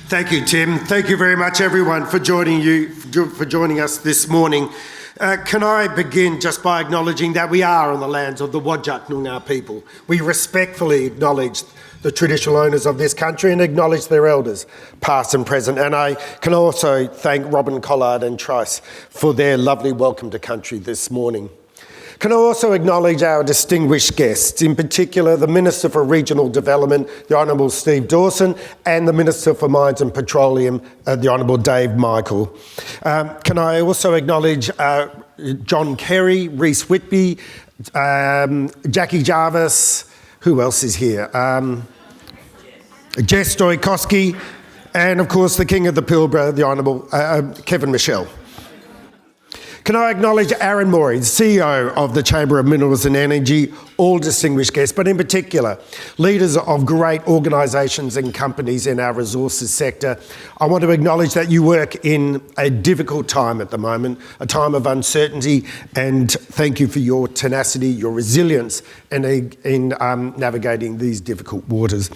Thank you, Tim. Thank you very much, everyone, for joining us this morning. Can I begin just by acknowledging that we are on the lands of the Whadjuk Noongar people. We respectfully acknowledge the traditional owners of this country and acknowledge their elders, past and present. And I can also thank Robin Collard and Trice for their lovely welcome to country this morning. Can I also acknowledge our distinguished guests, in particular the Minister for Regional Development, the Honourable Steve Dawson, and the Minister for Mines and Petroleum, the Honourable Dave Michael. Can I also acknowledge John Kerry, Reece Whitby, Jackie Jarvis, who else is here? Jess Stoikowski, and of course the King of the Pilbara, the Honourable Kevin Michelle. Can I acknowledge Aaron Morey, CEO of the Chamber of Minerals and Energy, all distinguished guests, but in particular, leaders of great organisations and companies in our resources sector. I want to acknowledge that you work in a difficult time at the moment, a time of uncertainty, and thank you for your tenacity, your resilience in navigating these difficult waters.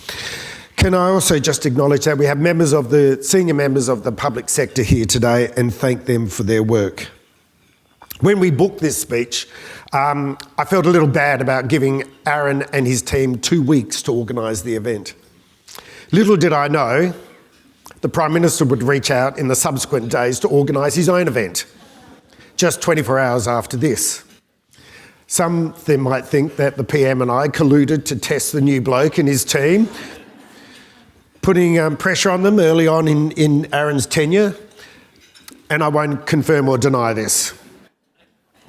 Can I also just acknowledge that we have senior members of the public sector here today and thank them for their work. When we booked this speech, I felt a little bad about giving Aaron and his team 2 weeks to organise the event. Little did I know, the Prime Minister would reach out in the subsequent days to organise his own event, just 24 hours after this. Some might think that the PM and I colluded to test the new bloke and his team, putting pressure on them early on in Aaron's tenure, and I won't confirm or deny this.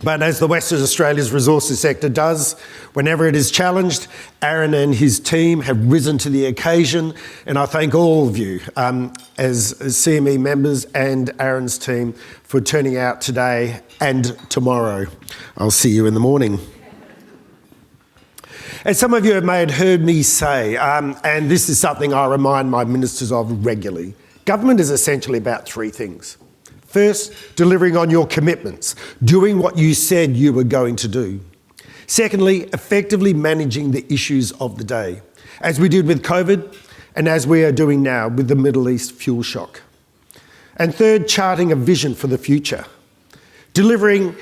But as the Western Australia's resources sector does, whenever it is challenged, Aaron and his team have risen to the occasion, and I thank all of you as CME members and Aaron's team for turning out today and tomorrow. I'll see you in the morning. As some of you may have heard me say, and this is something I remind my ministers of regularly, government is essentially about three things. First, delivering on your commitments, doing what you said you were going to do. Secondly, effectively managing the issues of the day, as we did with COVID and as we are doing now with the Middle East fuel shock. And third, charting a vision for the future. Delivering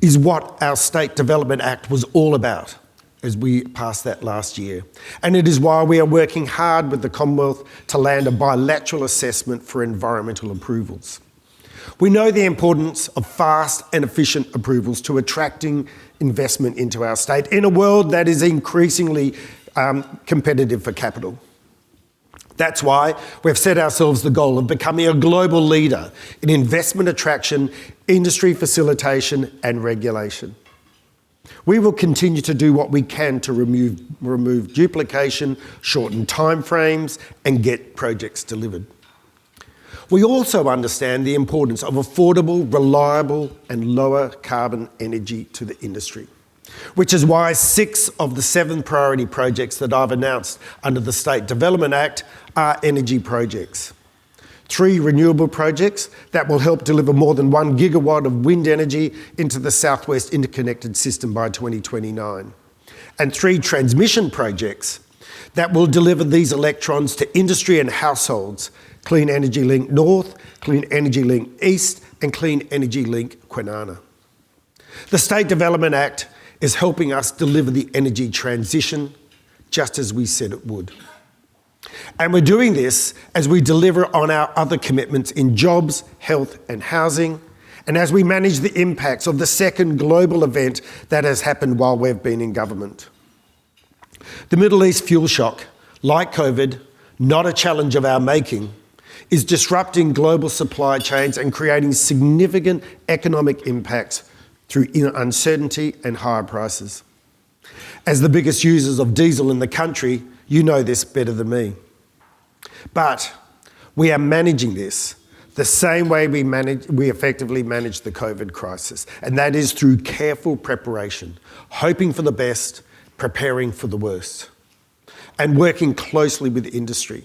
is what our State Development Act was all about as we passed that last year. And it is why we are working hard with the Commonwealth to land a bilateral assessment for environmental approvals. We know the importance of fast and efficient approvals to attracting investment into our state in a world that is increasingly competitive for capital. That's why we've set ourselves the goal of becoming a global leader in investment attraction, industry facilitation and regulation. We will continue to do what we can to remove duplication, shorten timeframes and get projects delivered. We also understand the importance of affordable, reliable and lower carbon energy to the industry, which is why 6 of the 7 priority projects that I've announced under the State Development Act are energy projects. 3 renewable projects that will help deliver more than 1 gigawatt of wind energy into the South West Interconnected System by 2029. And 3 transmission projects that will deliver these electrons to industry and households: Clean Energy Link North, Clean Energy Link East and Clean Energy Link Kwinana. The State Development Act is helping us deliver the energy transition just as we said it would. And we're doing this as we deliver on our other commitments in jobs, health and housing, and as we manage the impacts of the second global event that has happened while we've been in government. The Middle East fuel shock, like COVID, not a challenge of our making, is disrupting global supply chains and creating significant economic impacts through uncertainty and higher prices. As the biggest users of diesel in the country, you know this better than me. But we are managing this the same way we effectively managed the COVID crisis, and that is through careful preparation, hoping for the best, preparing for the worst, and working closely with industry.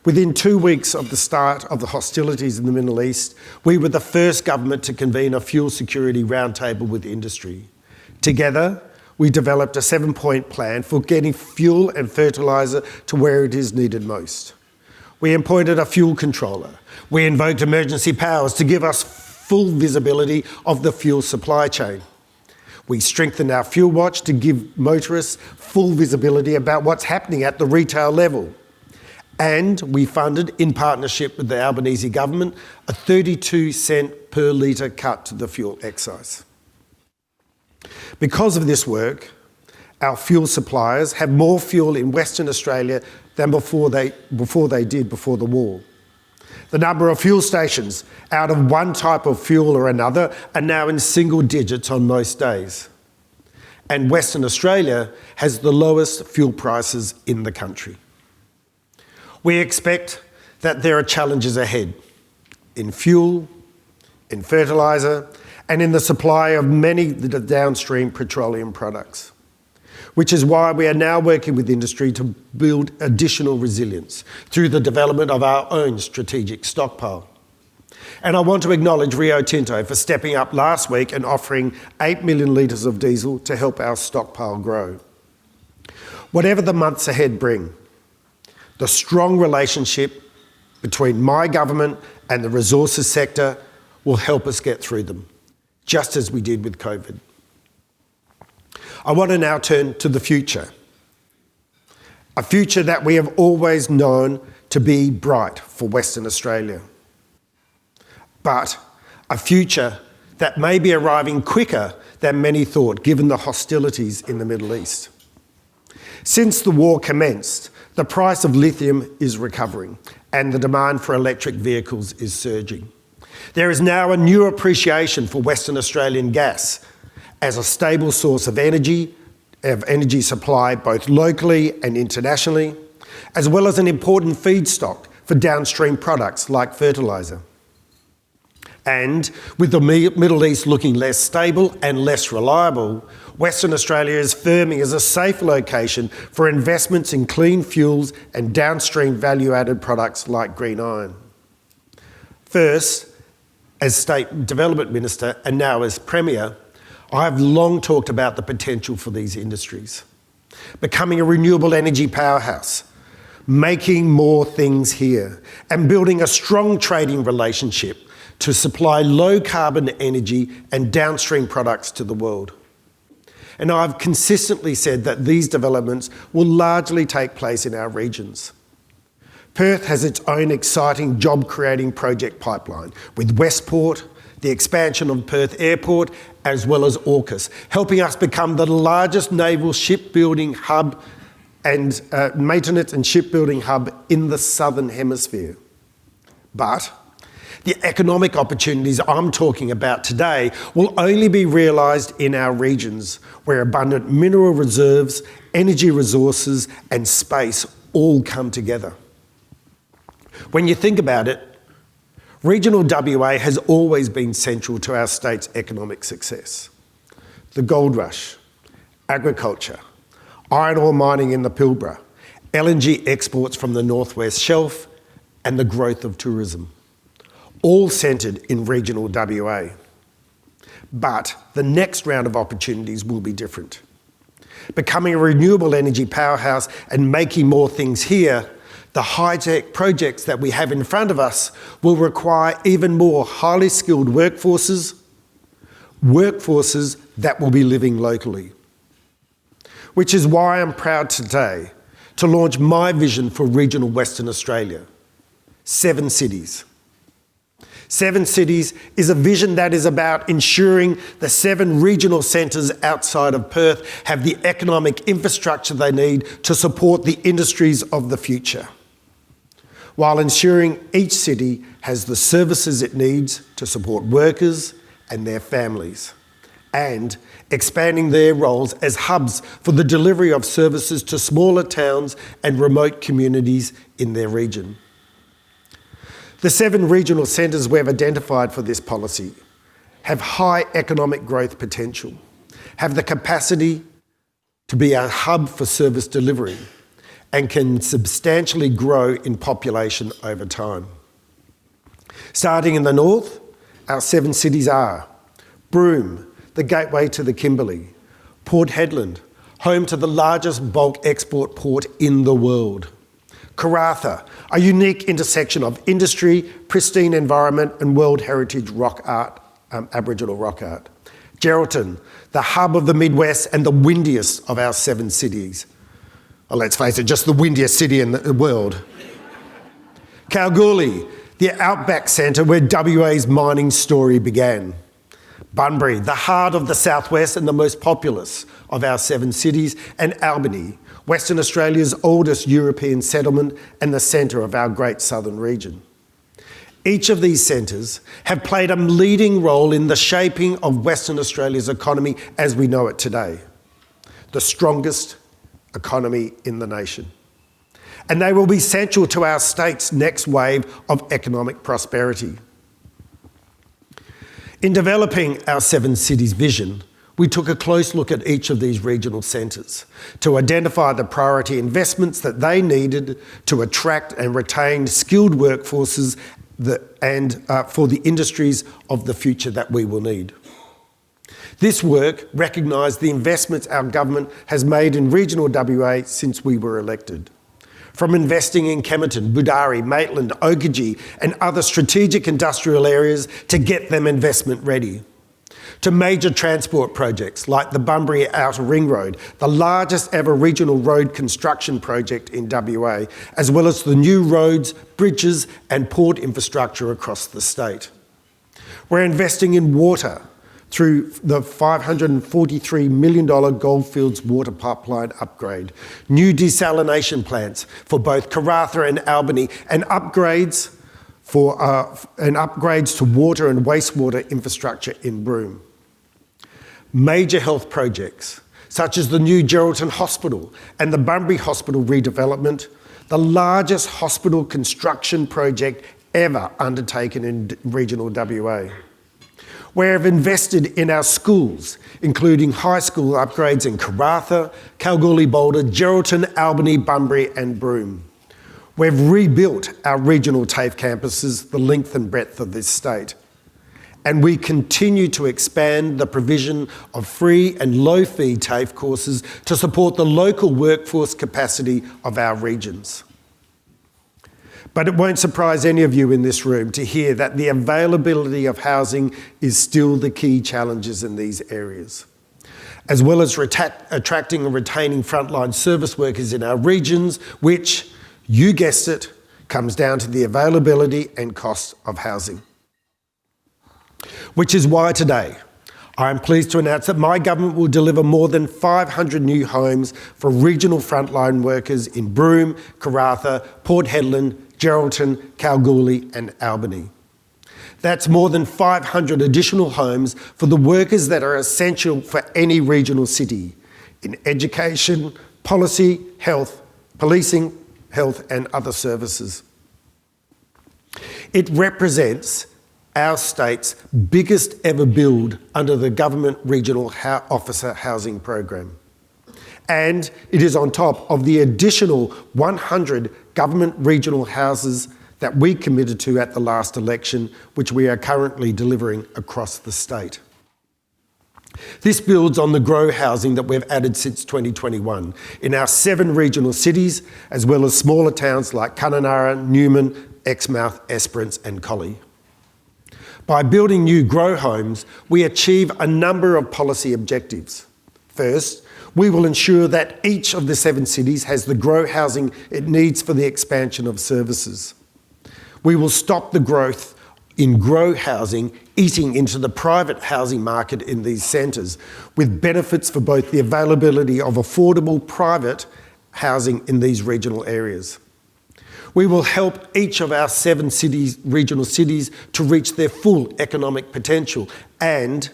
Within 2 weeks of the start of the hostilities in the Middle East, we were the first government to convene a fuel security roundtable with industry. Together, we developed a 7-point plan for getting fuel and fertiliser to where it is needed most. We appointed a fuel controller. We invoked emergency powers to give us full visibility of the fuel supply chain. We strengthened our fuel watch to give motorists full visibility about what's happening at the retail level. And we funded, in partnership with the Albanese government, a 32-cent per litre cut to the fuel excise. Because of this work, our fuel suppliers have more fuel in Western Australia than before the war. The number of fuel stations out of one type of fuel or another are now in single digits on most days. And Western Australia has the lowest fuel prices in the country. We expect that there are challenges ahead in fuel, in fertiliser, and in the supply of many of the downstream petroleum products, which is why we are now working with industry to build additional resilience through the development of our own strategic stockpile. And I want to acknowledge Rio Tinto for stepping up last week and offering 8 million litres of diesel to help our stockpile grow. Whatever the months ahead bring, the strong relationship between my government and the resources sector will help us get through them, just as we did with COVID. I want to now turn to the future. A future that we have always known to be bright for Western Australia. But a future that may be arriving quicker than many thought, given the hostilities in the Middle East. Since the war commenced, the price of lithium is recovering and the demand for electric vehicles is surging. There is now a new appreciation for Western Australian gas as a stable source of energy supply both locally and internationally, as well as an important feedstock for downstream products like fertiliser. And with the Middle East looking less stable and less reliable, Western Australia is firming as a safe location for investments in clean fuels and downstream value-added products like green iron. First, as State Development Minister and now as Premier, I have long talked about the potential for these industries. Becoming a renewable energy powerhouse, making more things here, and building a strong trading relationship to supply low-carbon energy and downstream products to the world. And I've consistently said that these developments will largely take place in our regions. Perth has its own exciting job-creating project pipeline, with Westport, the expansion of Perth Airport, as well as AUKUS, helping us become the largest naval shipbuilding hub and maintenance and shipbuilding hub in the Southern Hemisphere. But the economic opportunities I'm talking about today will only be realised in our regions, where abundant mineral reserves, energy resources and space all come together. When you think about it, regional WA has always been central to our state's economic success. The gold rush, agriculture, iron ore mining in the Pilbara, LNG exports from the Northwest Shelf and the growth of tourism, all centred in regional WA. But the next round of opportunities will be different. Becoming a renewable energy powerhouse and making more things here, the high-tech projects that we have in front of us will require even more highly skilled workforces that will be living locally. Which is why I'm proud today to launch my vision for regional Western Australia, 7 cities. 7 cities is a vision that is about ensuring the 7 regional centres outside of Perth have the economic infrastructure they need to support the industries of the future, while ensuring each city has the services it needs to support workers and their families, and expanding their roles as hubs for the delivery of services to smaller towns and remote communities in their region. The 7 regional centres we've identified for this policy have high economic growth potential, have the capacity to be a hub for service delivery, and can substantially grow in population over time. Starting in the north, our 7 cities are Broome, the gateway to the Kimberley; Port Hedland, home to the largest bulk export port in the world; Karratha, a unique intersection of industry, pristine environment and World Heritage rock art, Aboriginal rock art. Geraldton, the hub of the Midwest and the windiest of our 7 cities. Well, let's face it, just the windiest city in the world. Kalgoorlie, the outback centre where WA's mining story began. Bunbury, the heart of the southwest and the most populous of our 7 cities, and Albany, Western Australia's oldest European settlement and the centre of our great southern region. Each of these centres have played a leading role in the shaping of Western Australia's economy as we know it today, the strongest economy in the nation. And they will be central to our state's next wave of economic prosperity. In developing our 7 cities vision, we took a close look at each of these regional centres to identify the priority investments that they needed to attract and retain skilled workforces for the industries of the future that we will need. This work recognised the investments our government has made in regional WA since we were elected. From investing in Kemerton, Budari, Maitland, Oakajee and other strategic industrial areas to get them investment ready, to major transport projects like the Bunbury Outer Ring Road, the largest ever regional road construction project in WA, as well as the new roads, bridges and port infrastructure across the state. We're investing in water through the $543 million Goldfields water pipeline upgrade, new desalination plants for both Karratha and Albany, and upgrades to water and wastewater infrastructure in Broome. Major health projects, such as the new Geraldton Hospital and the Bunbury Hospital redevelopment, the largest hospital construction project ever undertaken in regional WA. We have invested in our schools, including high school upgrades in Karratha, Kalgoorlie, Boulder, Geraldton, Albany, Bunbury and Broome. We've rebuilt our regional TAFE campuses the length and breadth of this state. And we continue to expand the provision of free and low-fee TAFE courses to support the local workforce capacity of our regions. But it won't surprise any of you in this room to hear that the availability of housing is still the key challenges in these areas, as well as attracting and retaining frontline service workers in our regions, which, you guessed it, comes down to the availability and cost of housing. Which is why today, I am pleased to announce that my government will deliver more than 500 new homes for regional frontline workers in Broome, Karratha, Port Hedland, Geraldton, Kalgoorlie and Albany. That's more than 500 additional homes for the workers that are essential for any regional city in education, policy, health, policing, health and other services. It represents our state's biggest ever build under the Government Regional Officer Housing Program. And it is on top of the additional 100 government regional houses that we committed to at the last election, which we are currently delivering across the state. This builds on the GROW housing that we've added since 2021 in our 7 regional cities, as well as smaller towns like Kununurra, Newman, Exmouth, Esperance and Collie. By building new GROW homes, we achieve a number of policy objectives. First, we will ensure that each of the 7 cities has the GROW housing it needs for the expansion of services. We will stop the growth in GROW housing eating into the private housing market in these centres, with benefits for both the availability of affordable private housing in these regional areas. We will help each of our 7 regional cities to reach their full economic potential, and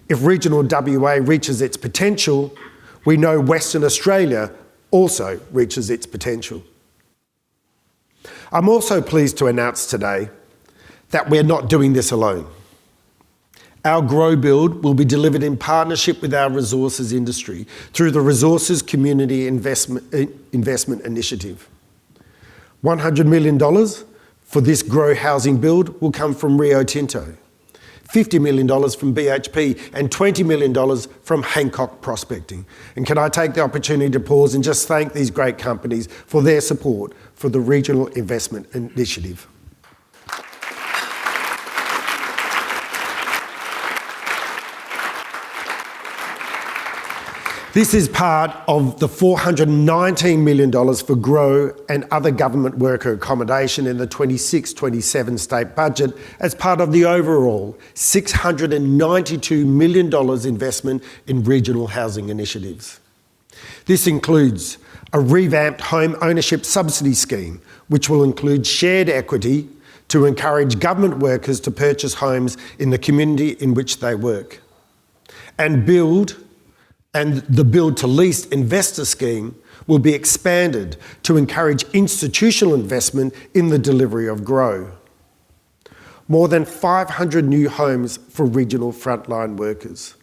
if regional WA reaches its potential, we know Western Australia also reaches its potential. I'm also pleased to announce today that we're not doing this alone. Our GROW build will be delivered in partnership with our resources industry through the Resources Community Investment Initiative. $100 million for this GROW housing build will come from Rio Tinto. $50 million from BHP and $20 million from Hancock Prospecting. And can I take the opportunity to pause and just thank these great companies for their support for the Regional Investment Initiative. This is part of the $419 million for GROW and other government worker accommodation in the 26-27 state budget as part of the overall $692 million investment in regional housing initiatives. This includes a revamped home ownership subsidy scheme, which will include shared equity to encourage government workers to purchase homes in the community in which they work, and the build to lease investor scheme will be expanded to encourage institutional investment in the delivery of GROW. More than 500 new homes for regional frontline workers,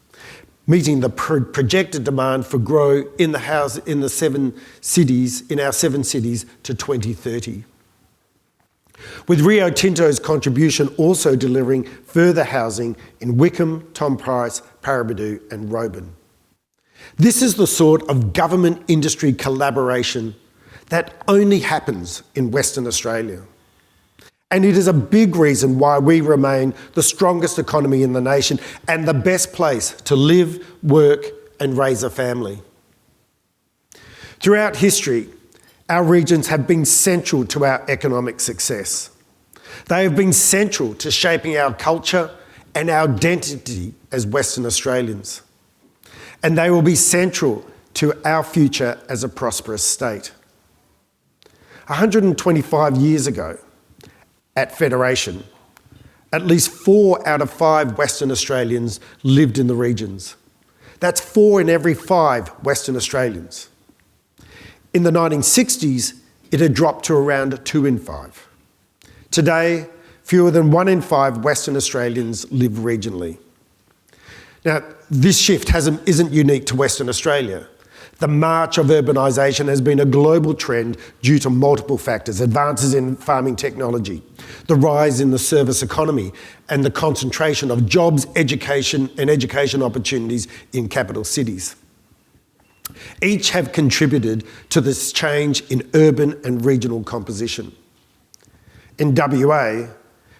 meeting the projected demand for GROW in our 7 cities to 2030. With Rio Tinto's contribution also delivering further housing in Wickham, Tom Price, Paraburdoo and Roebourne. This is the sort of government-industry collaboration that only happens in Western Australia. And it is a big reason why we remain the strongest economy in the nation and the best place to live, work and raise a family. Throughout history, our regions have been central to our economic success. They have been central to shaping our culture and our identity as Western Australians. And they will be central to our future as a prosperous state. 125 years ago, at Federation, at least 4 out of 5 Western Australians lived in the regions. That's 4 in every 5 Western Australians. In the 1960s, it had dropped to around 2 in 5. Today, fewer than 1 in 5 Western Australians live regionally. Now, this shift isn't unique to Western Australia. The march of urbanisation has been a global trend due to multiple factors: advances in farming technology, the rise in the service economy, and the concentration of jobs, education opportunities in capital cities. Each have contributed to this change in urban and regional composition. In WA,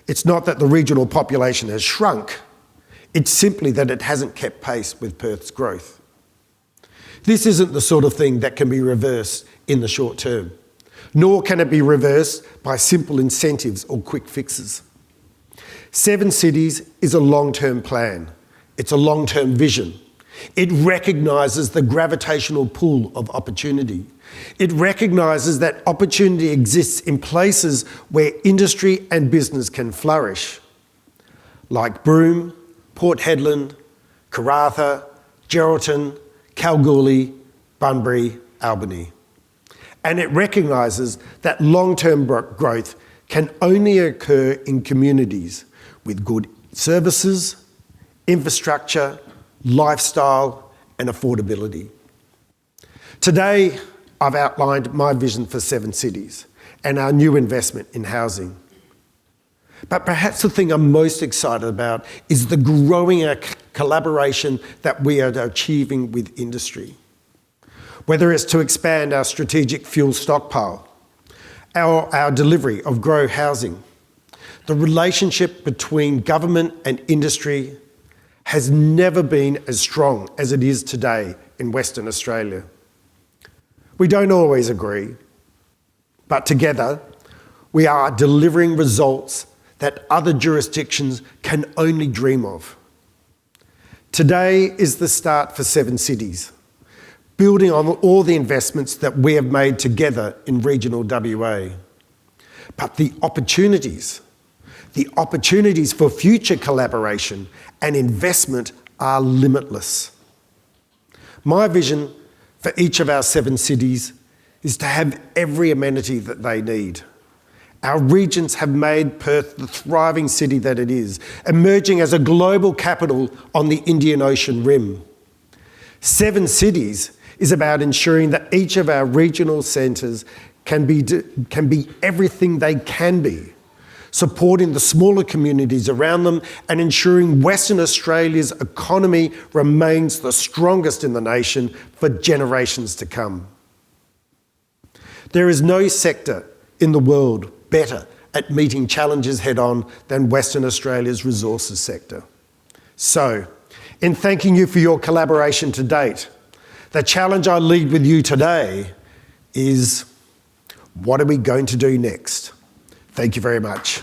it's not that the regional population has shrunk, it's simply that it hasn't kept pace with Perth's growth. This isn't the sort of thing that can be reversed in the short term, nor can it be reversed by simple incentives or quick fixes. 7 cities is a long-term plan. It's a long-term vision. It recognises the gravitational pull of opportunity. It recognises that opportunity exists in places where industry and business can flourish, like Broome, Port Hedland, Karratha, Geraldton, Kalgoorlie, Bunbury, Albany. And it recognises that long-term growth can only occur in communities with good services, infrastructure, lifestyle and affordability. Today, I've outlined my vision for 7 cities and our new investment in housing. But perhaps the thing I'm most excited about is the growing collaboration that we are achieving with industry. Whether it's to expand our strategic fuel stockpile, our delivery of GROW housing, the relationship between government and industry has never been as strong as it is today in Western Australia. We don't always agree, but together we are delivering results that other jurisdictions can only dream of. Today is the start for 7 cities, building on all the investments that we have made together in regional WA. But the opportunities for future collaboration and investment are limitless. My vision for each of our 7 cities is to have every amenity that they need. Our regions have made Perth the thriving city that it is, emerging as a global capital on the Indian Ocean rim. 7 cities is about ensuring that each of our regional centres can be everything they can be, supporting the smaller communities around them and ensuring Western Australia's economy remains the strongest in the nation for generations to come. There is no sector in the world better at meeting challenges head-on than Western Australia's resources sector. So, in thanking you for your collaboration to date, the challenge I leave with you today is, what are we going to do next? Thank you very much.